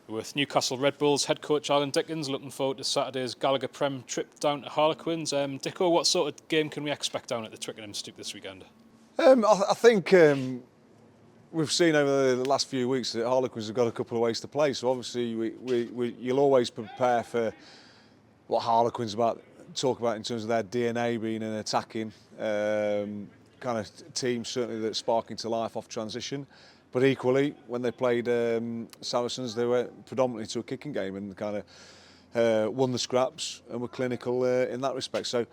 With Newcastle Red Bulls head coach Alan Dickens looking forward to Saturday's Gallagher PREM trip down to Harlequins. Dicko, what sort of game can we expect down at the Twickenham Stoop this weekend? I think we've seen over the last few weeks that Harlequins have got a couple of ways to play. So obviously you'll always prepare for what Harlequins talk about in terms of their DNA being an attacking kind of team, certainly that's sparking to life off transition. But equally, when they played Saracens, they were predominantly to a kicking game and kind of won the scraps and were clinical in that respect. So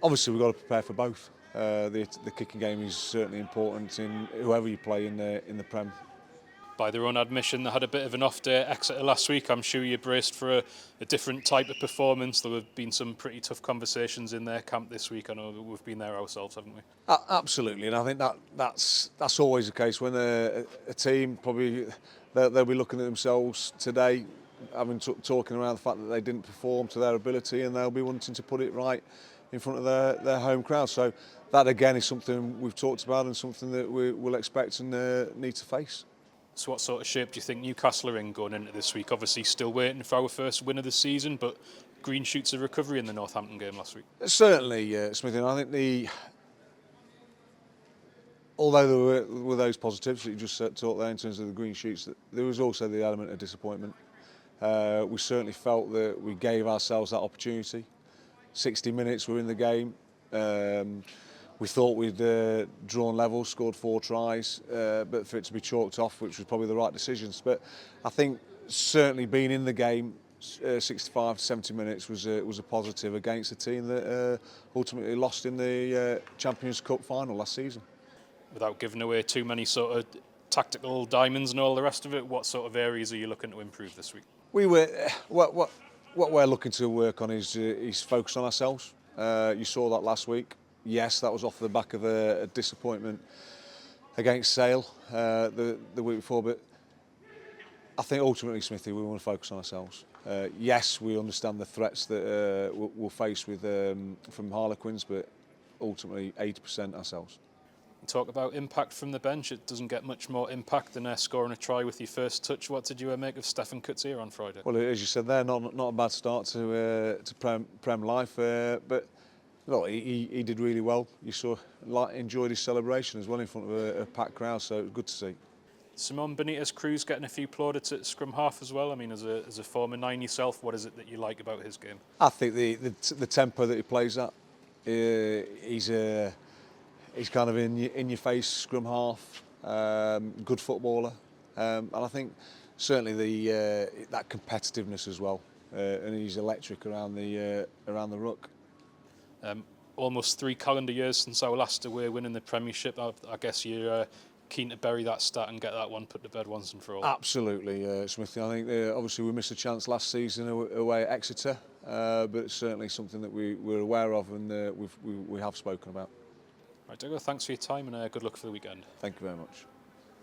obviously we've got to prepare for both. The kicking game is certainly important in whoever you play in the Prem. By their own admission, they had a bit of an off day at Exeter last week. I'm sure you're braced for a different type of performance. There have been some pretty tough conversations in their camp this week. I know we've been there ourselves, haven't we? Absolutely, and I think that's always the case when a team probably they'll be looking at themselves today, talking around the fact that they didn't perform to their ability, and they'll be wanting to put it right in front of their home crowd. So that again is something we've talked about and something that we will expect and need to face. So what sort of shape do you think Newcastle are in going into this week? Obviously still waiting for our first win of the season, but green shoots of recovery in the Northampton game last week. Certainly, Smithy. I think although there were those positives that you just talked there in terms of the green shoots, there was also the element of disappointment. We certainly felt that we gave ourselves that opportunity. 60 minutes we were in the game. We thought we'd drawn level, scored 4 tries, but for it to be chalked off, which was probably the right decisions. But I think certainly being in the game 65 to 70 minutes was a positive against a team that ultimately lost in the Champions Cup final last season. Without giving away too many sort of tactical diamonds and all the rest of it, what sort of areas are you looking to improve this week? What we're looking to work on is focus on ourselves. You saw that last week. Yes, that was off the back of a disappointment against Sale the week before, but I think ultimately, Smithy, we want to focus on ourselves. Yes, we understand the threats that we'll face from Harlequins, but ultimately 80% ourselves. Talk about impact from the bench. It doesn't get much more impact than scoring a try with your first touch. What did you make of Stefan Kutzier on Friday? Well, as you said there, not a bad start to Prem life, but look, he did really well. You enjoyed his celebration as well in front of a packed crowd, so it was good to see. Simon Benitez-Cruz getting a few plaudits at scrum half as well. I mean, as a former 9 yourself, what is it that you like about his game? I think the tempo that he plays at, he's kind of in your face scrum half, good footballer, and I think certainly that competitiveness as well, and he's electric around the ruck. Almost 3 calendar years since our last away win in the Premiership. I guess you're keen to bury that stat and get that one put to bed once and for all. Absolutely, Smithy. I think obviously we missed a chance last season away at Exeter, but it's certainly something that we're aware of and we have spoken about. Right, Doug, thanks for your time and good luck for the weekend. Thank you very much.